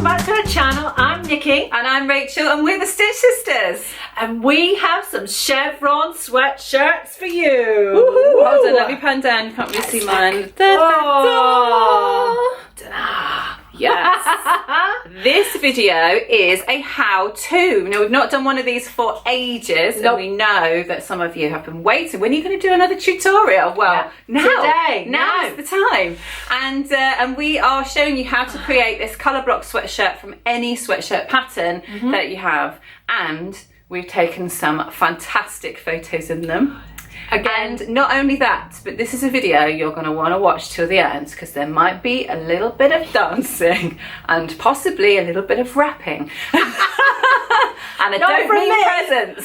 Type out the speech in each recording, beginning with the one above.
back to our channel. I'm Nikki. And I'm Rachel, and we're the Stitch Sisters. And we have some chevron sweatshirts for you. Woohoo! Hold on, let me pan down. You can't really see mine. Oh. Yes. This video is a how-to. Now, we've not done one of these for ages, and we know that some of you have been waiting. When are you going to do another tutorial? Well, now is the time. And we are showing you how to create this ColourBlock sweatshirt from any sweatshirt pattern that you have. And we've taken some fantastic photos in them. And not only that, but this is a video you're going to want to watch till the end, because there might be a little bit of dancing and possibly a little bit of rapping. And I don't mean presents.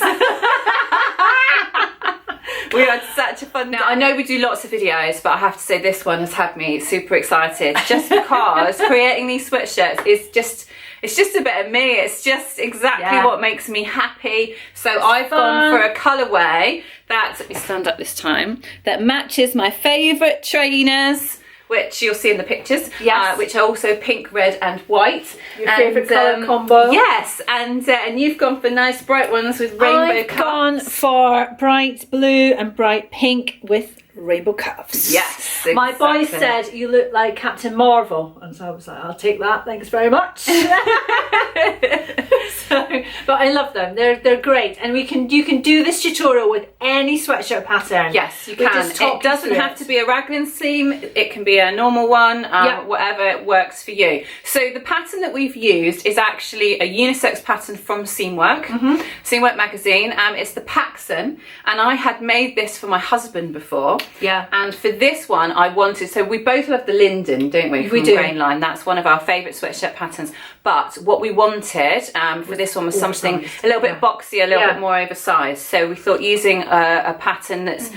We had such a fun day. Now, I know we do lots of videos, but I have to say this one has had me super excited, just because creating these sweatshirts is just... it's just a bit of me. It's just exactly what makes me happy. So I've gone for a colourway that, let me stand up this time, that matches my favourite trainers, which you'll see in the pictures, which are also pink, red and white. Your favourite colour combo. Yes, and you've gone for nice bright ones with rainbow cuffs. I've gone for bright blue and bright pink with rainbow cuffs. Yes, exactly. My boy said you look like Captain Marvel, and so I was like, I'll take that, thanks very much. But I love them. They're great, and you can do this tutorial with any sweatshirt pattern. Yes, you can. It doesn't have to be a raglan seam. It can be a normal one, whatever works for you. So the pattern that we've used is actually a unisex pattern from Seamwork, Seamwork magazine. It's the Paxton, and I had made this for my husband before. Yeah. And for this one, I wanted, so we both love the Linden, don't we? We do. Grain line. That's one of our favourite sweatshirt patterns. But what we wanted for this one was something a little bit boxy, a little bit more oversized. So we thought using a pattern that's,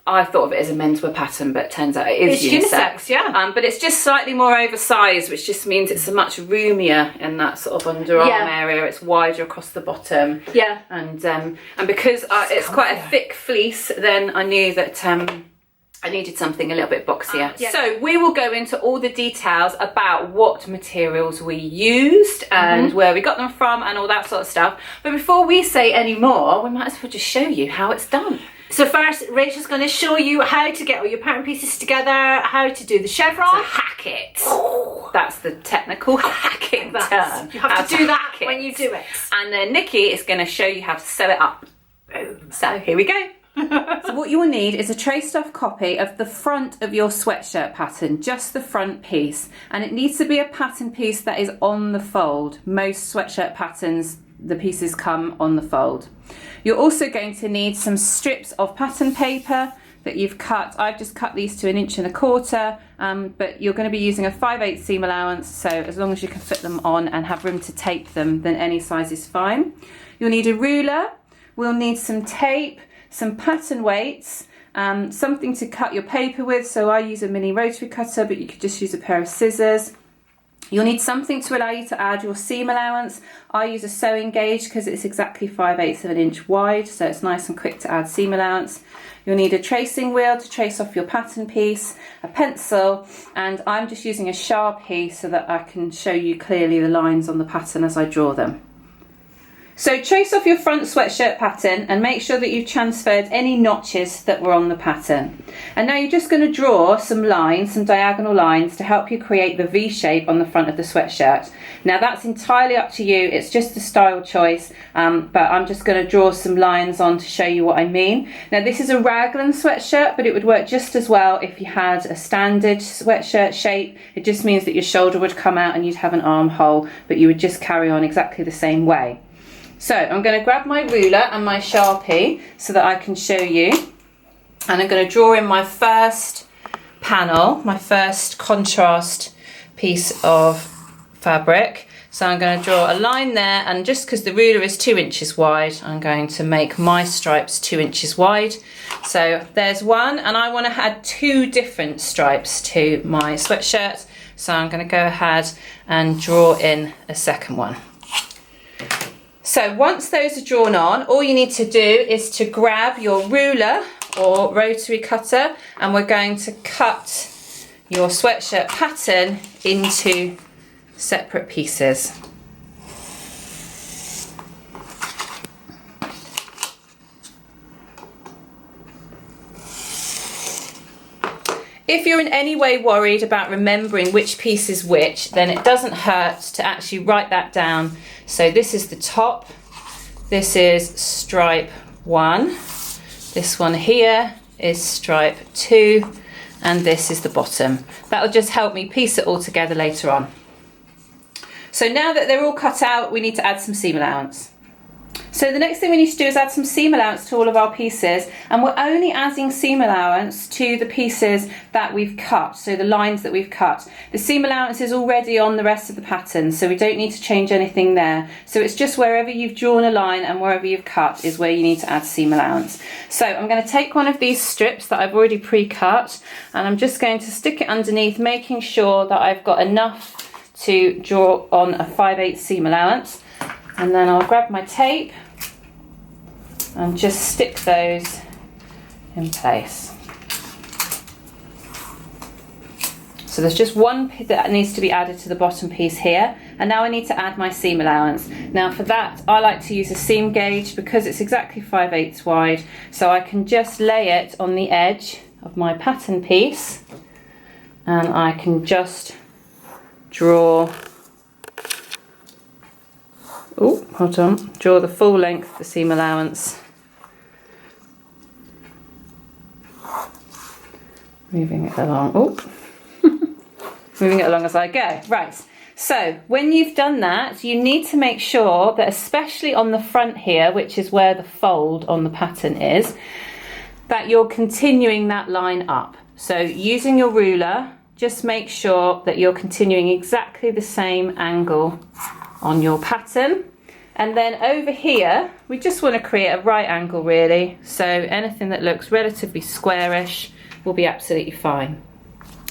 I thought of it as a menswear pattern, but it turns out it is unisex. But it's just slightly more oversized, which just means it's a much roomier in that sort of underarm area. It's wider across the bottom. Yeah. And because it's quite a thick fleece, then I knew that I needed something a little bit boxier. So we will go into all the details about what materials we used and where we got them from and all that sort of stuff. But before we say any more, we might as well just show you how it's done. So first, Rachel's going to show you how to get all your pattern pieces together, how to do the chevron. To hack it. That's the technical hacking term. You have to do that when you do it. And then Nikki is going to show you how to sew it up. Boom. So here we go. So what you will need is a traced off copy of the front of your sweatshirt pattern, just the front piece. And it needs to be a pattern piece that is on the fold. Most sweatshirt patterns, the pieces come on the fold. You're also going to need some strips of pattern paper that you've cut. I've just cut these to 1.25 inches, but you're going to be using a 5/8 seam allowance, so as long as you can fit them on and have room to tape them, then any size is fine. You'll need a ruler, we'll need some tape, some pattern weights, something to cut your paper with, so I use a mini rotary cutter, but you could just use a pair of scissors. You'll need something to allow you to add your seam allowance. I use a sewing gauge because it's exactly 5/8 of an inch wide, so it's nice and quick to add seam allowance. You'll need a tracing wheel to trace off your pattern piece, a pencil, and I'm just using a Sharpie so that I can show you clearly the lines on the pattern as I draw them. So trace off your front sweatshirt pattern and make sure that you've transferred any notches that were on the pattern. And now you're just going to draw some lines, some diagonal lines to help you create the V shape on the front of the sweatshirt. Now that's entirely up to you, it's just a style choice, but I'm just going to draw some lines on to show you what I mean. Now this is a raglan sweatshirt, but it would work just as well if you had a standard sweatshirt shape. It just means that your shoulder would come out and you'd have an armhole, but you would just carry on exactly the same way. So I'm going to grab my ruler and my Sharpie so that I can show you, and I'm going to draw in my first panel, my first contrast piece of fabric. So I'm going to draw a line there, and just because the ruler is 2 inches wide, I'm going to make my stripes 2 inches wide. So there's one, and I want to add 2 different stripes to my sweatshirt, so I'm going to go ahead and draw in a second one. So once those are drawn on, all you need to do is to grab your ruler or rotary cutter, and we're going to cut your sweatshirt pattern into separate pieces. If you're in any way worried about remembering which piece is which, then it doesn't hurt to actually write that down. So this is the top, this is stripe 1, this one here is stripe 2, and this is the bottom. That'll just help me piece it all together later on. So now that they're all cut out, we need to add some seam allowance. So the next thing we need to do is add some seam allowance to all of our pieces, and we're only adding seam allowance to the pieces that we've cut, so the lines that we've cut. The seam allowance is already on the rest of the pattern, so we don't need to change anything there. So it's just wherever you've drawn a line and wherever you've cut is where you need to add seam allowance. So I'm going to take one of these strips that I've already pre-cut, and I'm just going to stick it underneath, making sure that I've got enough to draw on a 5/8 seam allowance. And then I'll grab my tape and just stick those in place. So there's just one that needs to be added to the bottom piece here, and now I need to add my seam allowance. Now for that I like to use a seam gauge because it's exactly 5/8 wide, so I can just lay it on the edge of my pattern piece and I can just draw, draw the full length of the seam allowance. Moving it along, moving it along as I go. Right, so when you've done that, you need to make sure that, especially on the front here, which is where the fold on the pattern is, that you're continuing that line up. So using your ruler, just make sure that you're continuing exactly the same angle on your pattern. And then over here, we just want to create a right angle really. So anything that looks relatively squarish will be absolutely fine.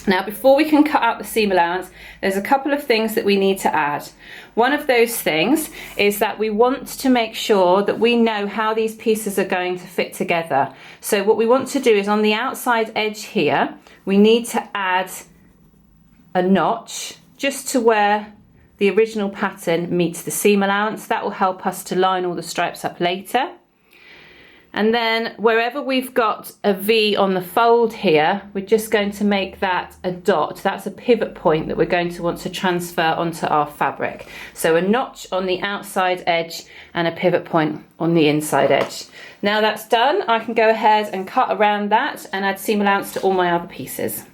Now before we can cut out the seam allowance, there's a couple of things that we need to add. One of those things is that we want to make sure that we know how these pieces are going to fit together. So what we want to do is on the outside edge here, we need to add a notch just to where the original pattern meets the seam allowance. That will help us to line all the stripes up later. And then wherever we've got a V on the fold here, we're just going to make that a dot. That's a pivot point that we're going to want to transfer onto our fabric. So a notch on the outside edge and a pivot point on the inside edge. Now that's done, I can go ahead and cut around that and add seam allowance to all my other pieces.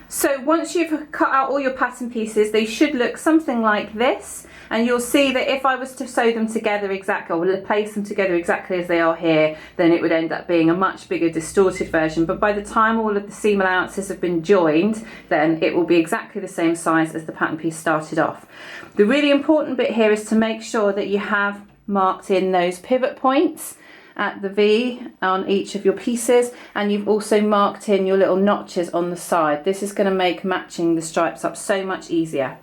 So once you've cut out all your pattern pieces, they should look something like this, and you'll see that if I was to sew them together exactly, or place them together exactly as they are here, then it would end up being a much bigger distorted version. But by the time all of the seam allowances have been joined, then it will be exactly the same size as the pattern piece started off. The really important bit here is to make sure that you have marked in those pivot points at the V on each of your pieces, and you've also marked in your little notches on the side. This is going to make matching the stripes up so much easier.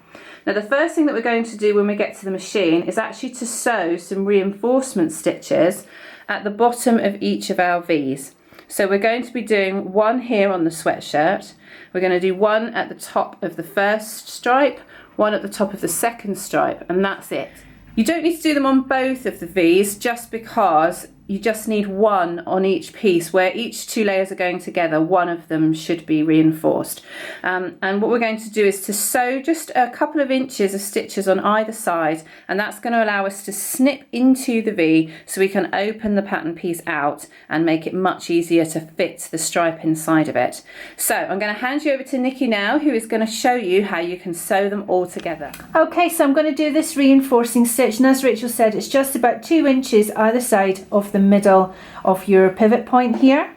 Now the first thing that we're going to do when we get to the machine is actually to sew some reinforcement stitches at the bottom of each of our V's. So we're going to be doing one here on the sweatshirt. We're going to do one at the top of the first stripe, one at the top of the second stripe, and that's it. You don't need to do them on both of the V's just because you just need one on each piece. Where each two layers are going together, one of them should be reinforced. And what we're going to do is to sew just a couple of inches of stitches on either side, and that's going to allow us to snip into the V so we can open the pattern piece out and make it much easier to fit the stripe inside of it. So I'm going to hand you over to Nikki now, who is going to show you how you can sew them all together. Okay, so I'm going to do this reinforcing stitch, and as Rachel said, it's just about 2 inches either side of the middle of your pivot point here.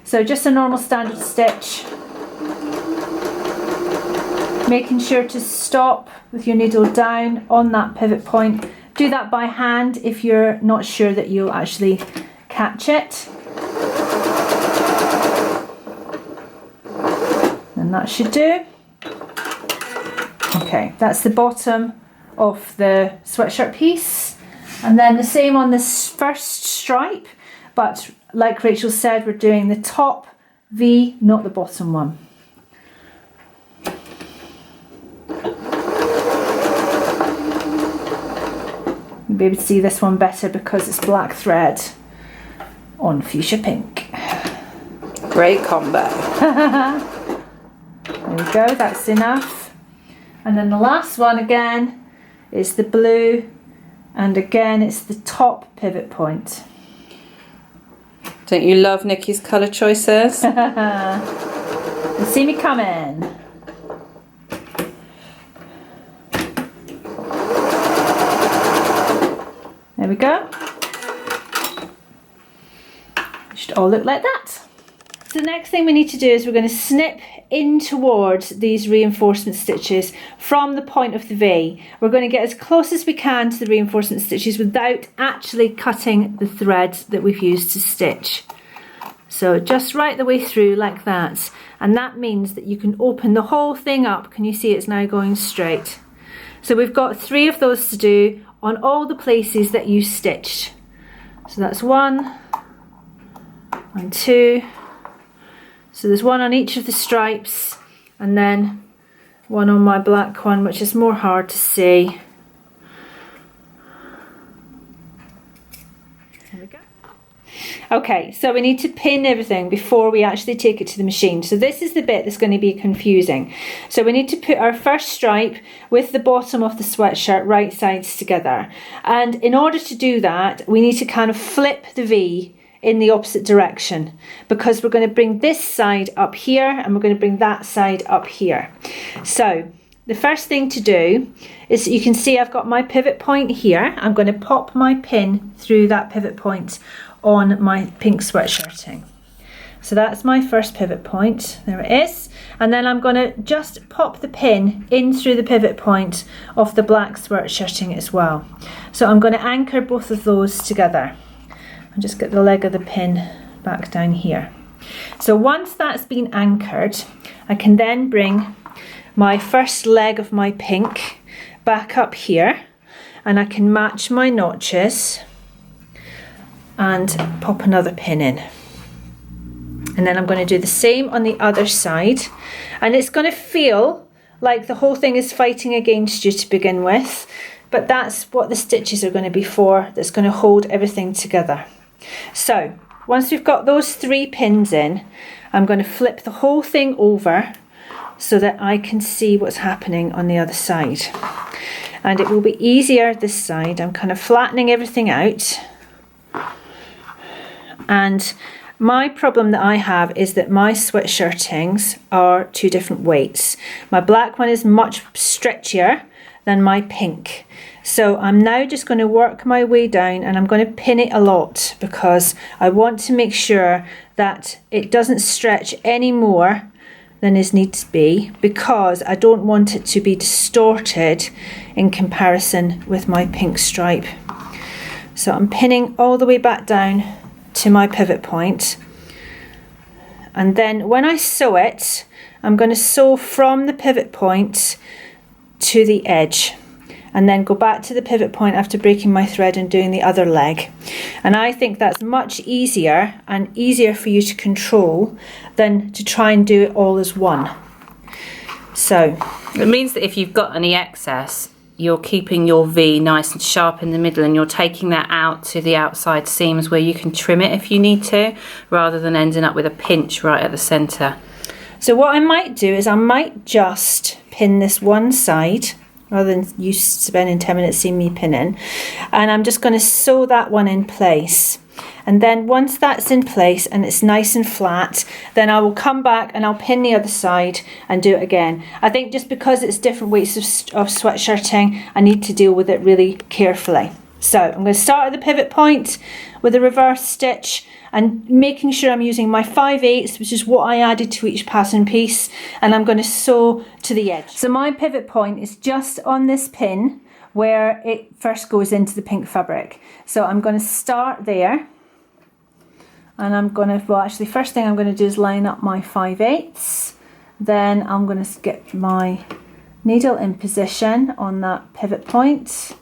So just a normal standard stitch, making sure to stop with your needle down on that pivot point. Do that by hand if you're not sure that you'll actually catch it. And that should do. Okay, that's the bottom of the sweatshirt piece, and then the same on this first stripe, but like Rachel said, we're doing the top V, not the bottom one. You'll be able to see this one better because it's black thread on fuchsia pink. Great combo. There we go, that's enough. And then the last one again is the blue, and again it's the top pivot point. Don't you love Nikki's colour choices? You see me coming. There we go. It should all look like that. So the next thing we need to do is we're going to snip in towards these reinforcement stitches from the point of the V. We're going to get as close as we can to the reinforcement stitches without actually cutting the thread that we've used to stitch. So just right the way through like that, and that means that you can open the whole thing up. Can you see it's now going straight? So we've got 3 of those to do on all the places that you stitched. So that's 1 and 2. So there's 1 on each of the stripes, and then 1 on my black one, which is more hard to see. There we go. Okay, so we need to pin everything before we actually take it to the machine. So this is the bit that's going to be confusing. So we need to put our first stripe with the bottom of the sweatshirt right sides together. And in order to do that, we need to kind of flip the V in the opposite direction, because we're going to bring this side up here and we're going to bring that side up here. So the first thing to do is, you can see I've got my pivot point here. I'm going to pop my pin through that pivot point on my pink sweatshirting. So that's my first pivot point, there it is. And then I'm going to just pop the pin in through the pivot point of the black sweatshirting as well. So I'm going to anchor both of those together. And just get the leg of the pin back down here. So once that's been anchored, I can then bring my first leg of my pink back up here, and I can match my notches and pop another pin in. And then I'm going to do the same on the other side, and it's going to feel like the whole thing is fighting against you to begin with, but that's what the stitches are going to be for. That's going to hold everything together. So once we've got those 3 pins in, I'm going to flip the whole thing over so that I can see what's happening on the other side. And it will be easier this side. I'm kind of flattening everything out. And my problem that I have is that my sweatshirtings are 2 different weights. My black one is much stretchier than my pink. So I'm now just going to work my way down, and I'm going to pin it a lot because I want to make sure that it doesn't stretch any more than is needs to be, because I don't want it to be distorted in comparison with my pink stripe. So I'm pinning all the way back down to my pivot point, and then when I sew it, I'm going to sew from the pivot point to the edge. and then go back to the pivot point after breaking my thread and doing the other leg. And I think that's much easier and easier for you to control than to try and do it all as one. So it means that if you've got any excess, you're keeping your V nice and sharp in the middle, and you're taking that out to the outside seams where you can trim it if you need to, rather than ending up with a pinch right at the centre. So what I might do is I might just pin this one side rather than you spending 10 minutes seeing me pinning, and I'm just going to sew that one in place. And then once that's in place and it's nice and flat, then I will come back and I'll pin the other side and do it again. I think just because it's different weights of sweatshirting, I need to deal with it really carefully. So I'm going to start at the pivot point with a reverse stitch and making sure I'm using my 5/8, which is what I added to each pattern piece, and I'm going to sew to the edge. So my pivot point is just on this pin where it first goes into the pink fabric. So I'm going to start there. And I'm going to, well actually first thing I'm going to do is line up my 5/8. Then I'm going to get my needle in position on that pivot point.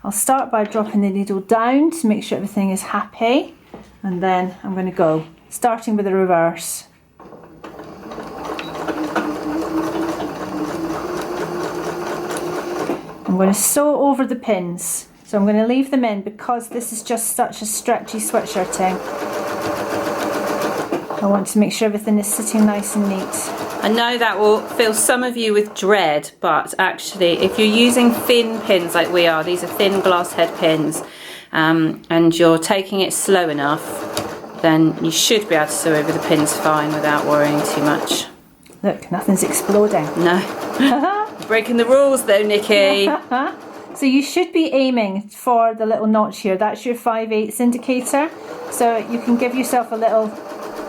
I'll start by dropping the needle down to make sure everything is happy. And then I'm going to go, starting with the reverse. I'm going to sew over the pins. So I'm going to leave them in because this is just such a stretchy sweatshirting. I want to make sure everything is sitting nice and neat. I know that will fill some of you with dread, but actually if you're using thin pins like we are, these are thin glass head pins, and you're taking it slow enough, then you should be able to sew over the pins fine without worrying too much. Look, nothing's exploding. No. Breaking the rules though, Nikki. So you should be aiming for the little notch here. That's your 5/8 indicator. So you can give yourself a little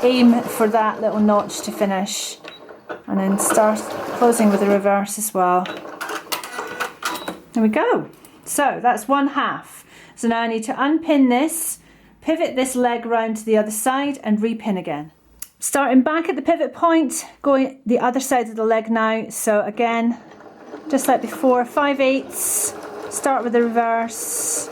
aim for that little notch to finish, and then start closing with the reverse as well. There we go. So that's 1/2. So now I need to unpin this, pivot this leg round to the other side and repin again. Starting back at the pivot point, going the other side of the leg now. So again, just like before, 5/8, start with the reverse.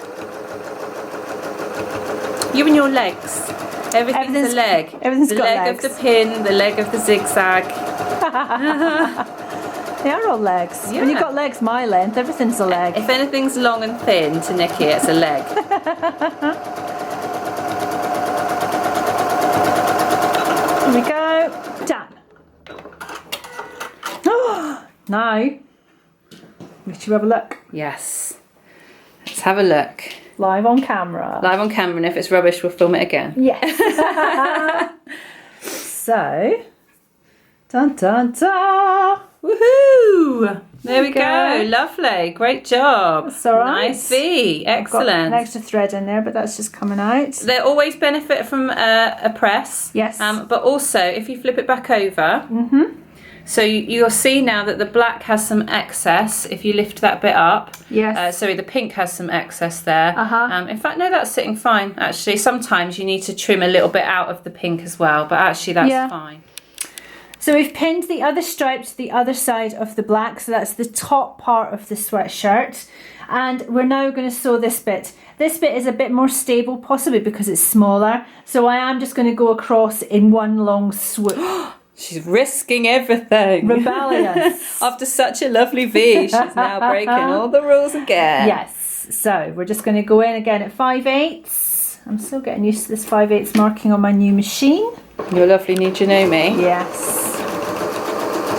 You and your legs. Everything's a leg. Everything's the got leg legs. of the pin, the leg of the zigzag. They are all legs. Yeah. When you've got legs my length, everything's a leg. If anything's long and thin to Nikki, it's a leg. Here we go. Done. Now, should we have a look? Yes. Let's have a look. Live on camera. Live on camera, and if it's rubbish, we'll film it again. Yes. So, dun dun dun. Woohoo! There we go. Lovely. Great job. That's all right. Nice V. Excellent. I've got an extra thread in there, but that's just coming out. They always benefit from a press. Yes. But also, if you flip it back over, so you'll see now that the black has some excess. If you lift that bit up, Yes. sorry, the pink has some excess there. In fact, no, that's sitting fine. Actually, sometimes you need to trim a little bit out of the pink as well, but actually that's fine. So we've pinned the other stripe to the other side of the black, so that's the top part of the sweatshirt. And we're now going to sew this bit. This bit is a bit more stable, possibly because it's smaller. So I am just going to go across in one long swoop. She's risking everything. Rebellious. After such a lovely V, she's now breaking all the rules again. Yes. So we're just going to go in again at 5/8. I'm still getting used to this 5/8 marking on my new machine. Your lovely new Janome. Yes.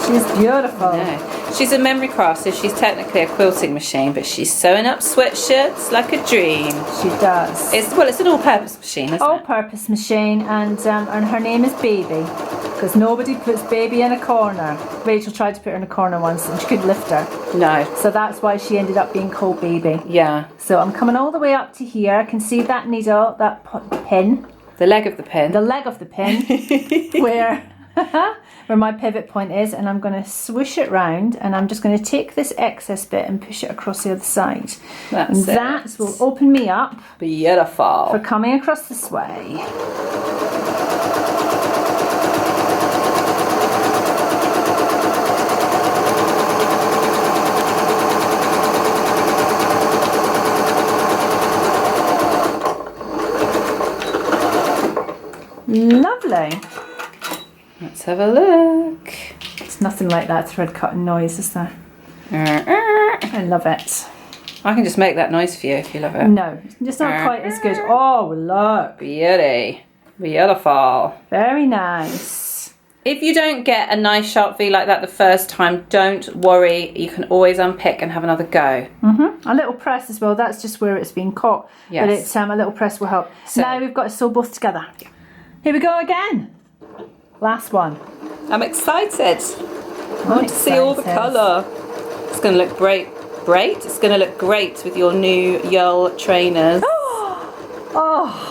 She's beautiful. No. She's a memory craft, so she's technically a quilting machine, but she's sewing up sweatshirts like a dream. She does. It's an all-purpose machine, isn't it? All-purpose machine, and her name is Baby, because nobody puts Baby in a corner. Rachel tried to put her in a corner once, and she couldn't lift her. No. So that's why she ended up being called Baby. Yeah. So I'm coming all the way up to here. I can see that needle, that pin. The leg of the pin. The leg of the pin, where my pivot point is, and I'm going to swoosh it round, and I'm just going to take this excess bit and push it across the other side. That's it. That will open me up Beautiful. for coming across this way. Lovely. Let's have a look. It's nothing like that thread cutting noise, is there? I love it. I can just make that noise for you if you love it. No, it's not quite as good. Oh, look. Beauty. Beautiful. Very nice. If you don't get a nice sharp V like that the first time, don't worry. You can always unpick and have another go. A little press as well. That's just where it's been caught. Yes. But it's, a little press will help. So, now we've got to sew both together. Here we go again. Last one. I'm excited. I want to see all the colour. It's going to look great. It's going to look great with your new Yull trainers. Oh.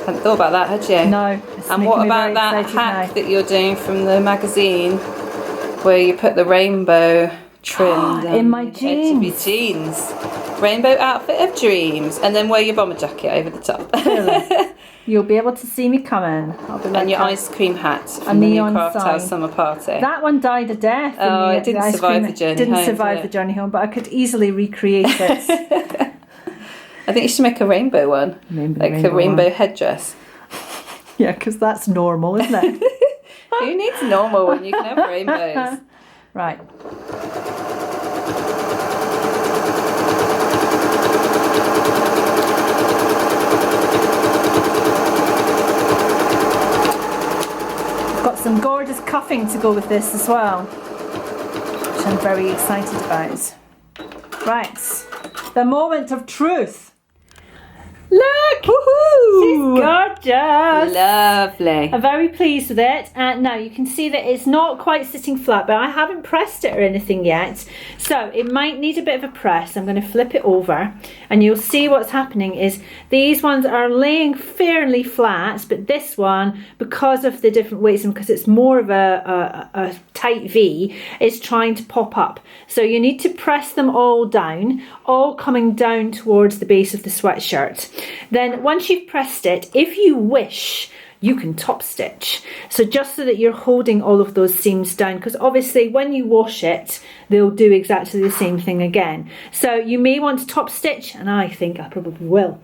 Hadn't thought about that, had you? No. And what about that hack that you're doing from the magazine where you put the rainbow trim in my jeans? Edge of your jeans. Rainbow outfit of dreams. And then wear your bomber jacket over the top. Really? You'll be able to see me coming. I'll be like and your that. ice cream hat from the new Craft House summer party. That one died a death. Oh, it didn't survive the journey home. Didn't survive the journey home, but I could easily recreate it. I think you should make a rainbow one. Like a rainbow headdress. Yeah, because that's normal, isn't it? Who needs normal when you can have rainbows? Right. I've got some gorgeous cuffing to go with this as well, which I'm very excited about. Right. The moment of truth. Look! Woohoo! She's gorgeous! Lovely. I'm very pleased with it. And now you can see that it's not quite sitting flat, but I haven't pressed it or anything yet. So it might need a bit of a press. I'm going to flip it over and you'll see what's happening is these ones are laying fairly flat, but this one, because of the different weights and because it's more of a tight V, is trying to pop up. So you need to press them all down, all coming down towards the base of the sweatshirt. Then once you've pressed it, if you wish, you can top stitch. So just so that you're holding all of those seams down, because obviously when you wash it, they'll do exactly the same thing again. So you may want to top stitch, and I think I probably will.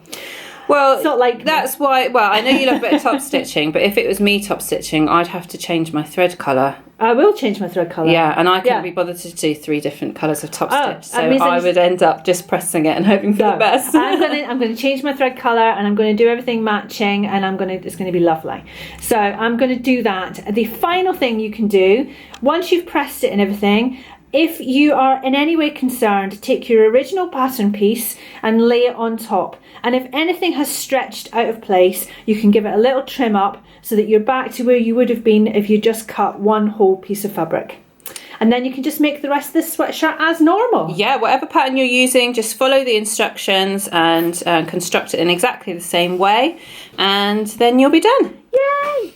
Well, it's not like that's why, well, I know you love a bit of top stitching, but if it was me top stitching, I'd have to change my thread colour. I will change my thread colour. Yeah, and I couldn't be bothered to do 3 different colours of top stitch, so I would end up just pressing it and hoping for the best. I'm gonna change my thread colour and I'm gonna do everything matching, and it's gonna be lovely. So I'm gonna do that. The final thing you can do, once you've pressed it and everything, if you are in any way concerned, take your original pattern piece and lay it on top. And if anything has stretched out of place, you can give it a little trim up so that you're back to where you would have been if you just cut one whole piece of fabric. And then you can just make the rest of this sweatshirt as normal. Yeah, whatever pattern you're using, just follow the instructions and construct it in exactly the same way. And then you'll be done. Yay!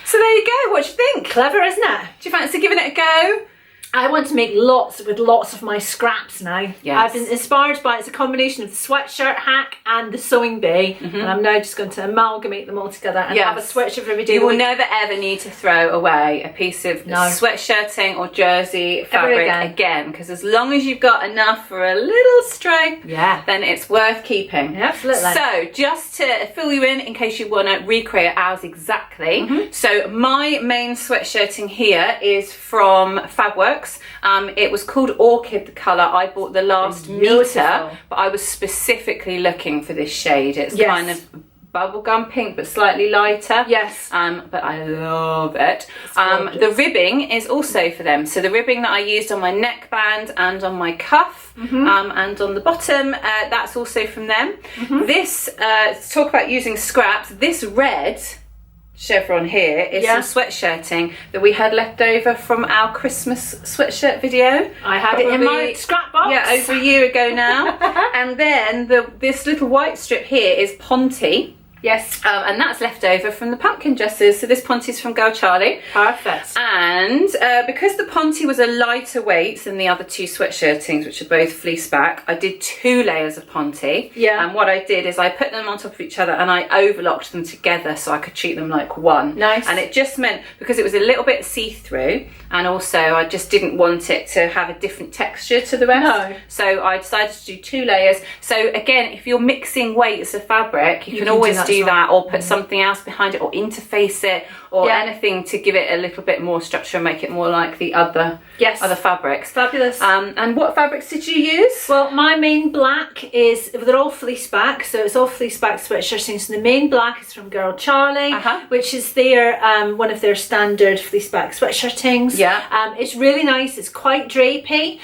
So there you go. What do you think? Clever, isn't it? Do you fancy giving it a go? I want to make lots of my scraps now. Yes. I've been inspired by, it's a combination of the sweatshirt hack and the sewing bee, and I'm now just going to amalgamate them all together and have a sweatshirt for every day. You will never ever need to throw away a piece of sweatshirting or jersey fabric again, because as long as you've got enough for a little stripe, then it's worth keeping. Yeah, absolutely. So just to fill you in case you want to recreate ours exactly, so my main sweatshirting here is from Fabworks. It was called Orchid, the colour. I bought the last metre, but I was specifically looking for this shade. It's kind of bubblegum pink, but slightly lighter. Yes. But I love it. The ribbing is also for them. So the ribbing that I used on my neckband and on my cuff and on the bottom, that's also from them. This, talk about using scraps, this red chevron here is some sweatshirting that we had left over from our Christmas sweatshirt video. I had it in my scrap box. Yeah, over a year ago now. And then this little white strip here is Ponte. Yes. And that's left over from the pumpkin dresses. So this Ponte's from Girl Charlie. Perfect. And because the Ponte was a lighter weight than the other 2 sweatshirtings, which are both fleece back, I did 2 layers of Ponte. Yeah. And what I did is I put them on top of each other and I overlocked them together so I could treat them like one. Nice. And it just meant, because it was a little bit see-through, and also I just didn't want it to have a different texture to the rest. No. So I decided to do 2 layers. So again, if you're mixing weights of fabric, you can always do do that, or put something else behind it, or interface it, or anything to give it a little bit more structure and make it more like the other fabrics. Fabulous. And what fabrics did you use? Well, my main black is, they're all fleece back, so it's all fleece back sweatshirting. So the main black is from Girl Charlie, which is their one of their standard fleece back sweatshirtings. It's really nice. It's quite drapey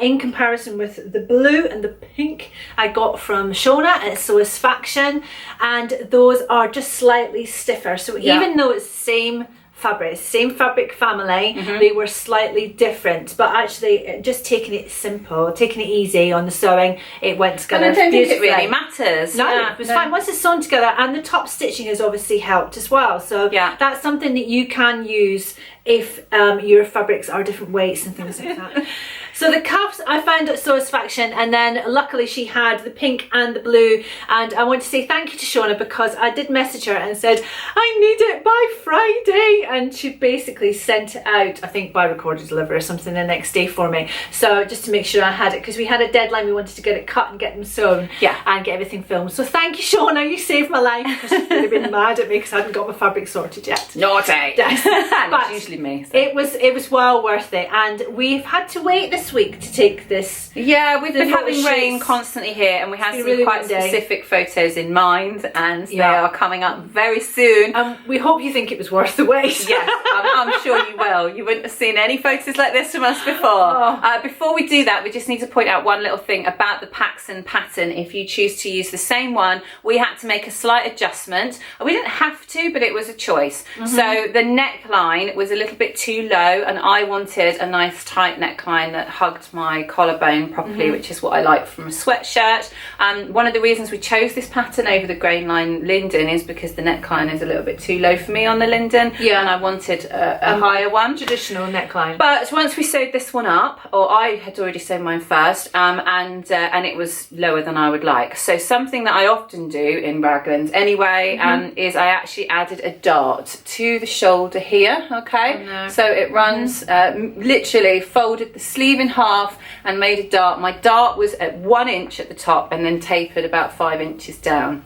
in comparison with the blue and the pink I got from Shona at Satisfaction, and those are just slightly stiffer. So even though it's the same fabric, same fabric family, they were slightly different, but actually just taking it simple, taking it easy on the sewing, it went together. And I don't think it really matters. No, it was fine once it's sewn together, and the top stitching has obviously helped as well. So that's something that you can use if your fabrics are different weights and things like that. So the cuffs I found at Satisfaction, and then luckily she had the pink and the blue, and I want to say thank you to Shona, because I did message her and said I need it by Friday, and she basically sent it out, I think by recorded delivery or something, the next day for me. So just to make sure I had it, because we had a deadline, we wanted to get it cut and get them sewn and get everything filmed. So thank you, Shona, you saved my life, because she would have been mad at me because I hadn't got my fabric sorted yet. Naughty. But it's usually me. So. It was well worth it, and we've had to wait this week to take this. Yeah, we've been having rain constantly here, and we have some really quite specific photos in mind, and they are coming up very soon. We hope you think it was worth the wait. Yes, I'm sure you will. You wouldn't have seen any photos like this from us before. Before we do that, we just need to point out one little thing about the Paxton pattern. If you choose to use the same one, we had to make a slight adjustment. We didn't have to, but it was a choice. So the neckline was a little bit too low, and I wanted a nice tight neckline that hugged my collarbone properly, which is what I like from a sweatshirt. One of the reasons we chose this pattern over the grain line linden is because the neckline is a little bit too low for me on the linden, and I wanted a higher one. Traditional neckline. But once we sewed this one up, or I had already sewn mine first, and it was lower than I would like. So something that I often do in raglans anyway, is I actually added a dart to the shoulder here, so it runs, literally folded the sleeve in half and made a dart. My dart was at 1 inch at the top and then tapered about 5 inches down.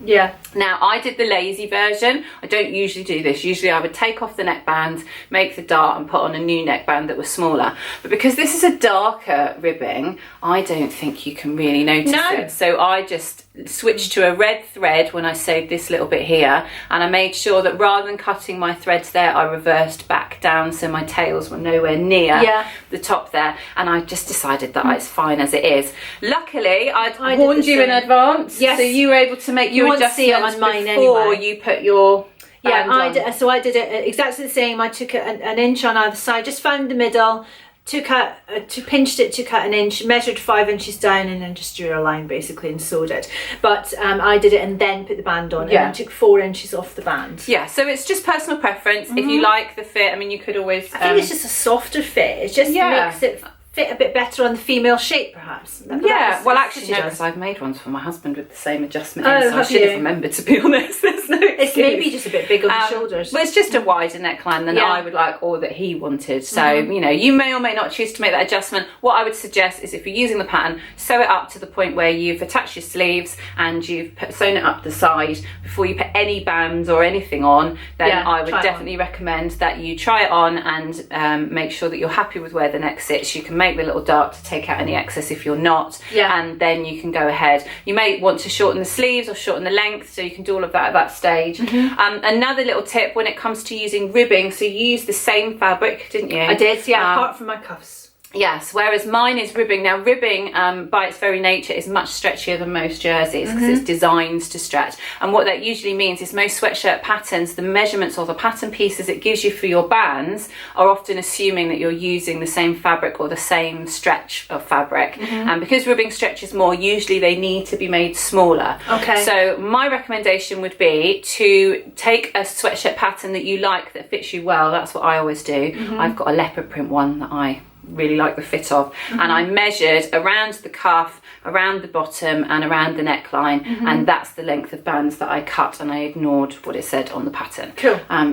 Now I did the lazy version. I don't usually do this. Usually I would take off the neckband, make the dart and put on a new neckband that was smaller. But because this is a darker ribbing, I don't think you can really notice it. So I just switched to a red thread when I sewed this little bit here, and I made sure that rather than cutting my threads there, I reversed back down so my tails were nowhere near the top there, and I just decided that it's fine as it is. Luckily I warned you in advance, so you were able to make your adjustments on mine before you put your I did it exactly the same. I took an inch on either side, just found the middle, pinched it, took out an inch, measured 5 inches down, and then just drew a line basically and sewed it. But I did it and then put the band on, and then took 4 inches off the band. So it's just personal preference. If you like the fit, I mean, you could always I think it's just a softer fit. It just makes it fit a bit better on the female shape, perhaps. Well, actually, no, because I've made ones for my husband with the same adjustment in, so I should have remembered, to be honest. There's no excuse. It's maybe just a bit big on the shoulders. But it's just a wider neckline than I would like, or that he wanted. So, you know, you may or may not choose to make that adjustment. What I would suggest is, if you're using the pattern, sew it up to the point where you've attached your sleeves and you've sewn it up the side before you put any bands or anything on. Then I would definitely recommend that you try it on and make sure that you're happy with where the neck sits. You can make the little dart to take out any excess if you're not, and then you can go ahead. You may want to shorten the sleeves or shorten the length, so you can do all of that at that stage. Another little tip when it comes to using ribbing, so you used the same fabric, didn't you? I did, apart from my cuffs. Yes, whereas mine is ribbing. Now ribbing by its very nature is much stretchier than most jerseys, because it's designed to stretch, and what that usually means is most sweatshirt patterns, the measurements or the pattern pieces it gives you for your bands are often assuming that you're using the same fabric or the same stretch of fabric, and because ribbing stretches more, usually they need to be made smaller. So my recommendation would be to take a sweatshirt pattern that you like, that fits you well. That's what I always do. I've got a leopard print one that I really like the fit of, and I measured around the cuff, around the bottom and around the neckline, and that's the length of bands that I cut, and I ignored what it said on the pattern.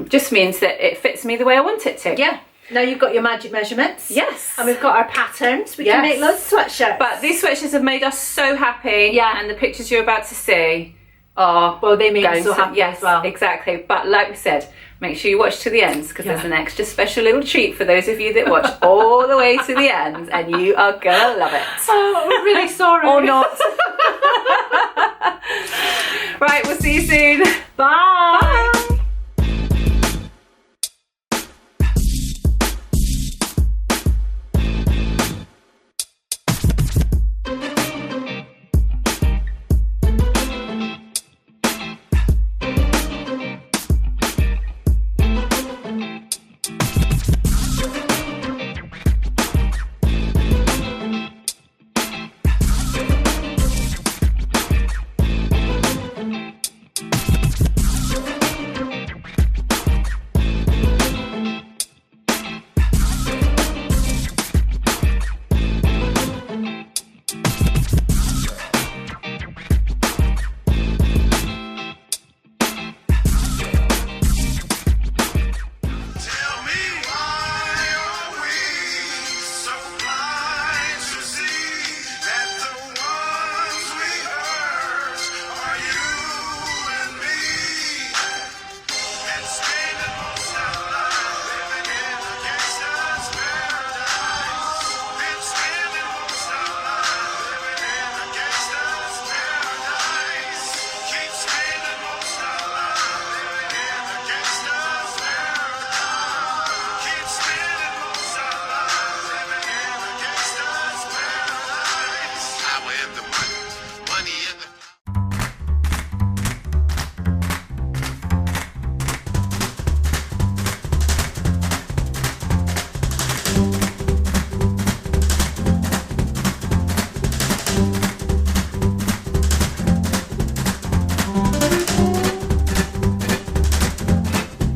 Just means that it fits me the way I want it to. Now you've got your magic measurements. And we've got our patterns. We can make loads of sweatshirts. But these sweatshirts have made us so happy, and the pictures you're about to see, are Well, they make going me so to, happy yes, as well. exactly. But like we said, make sure you watch to the end, because there's an extra special little treat for those of you that watch all the way to the end, and you are gonna love it. Oh, we're really sorry. Or not. Right, we'll see you soon.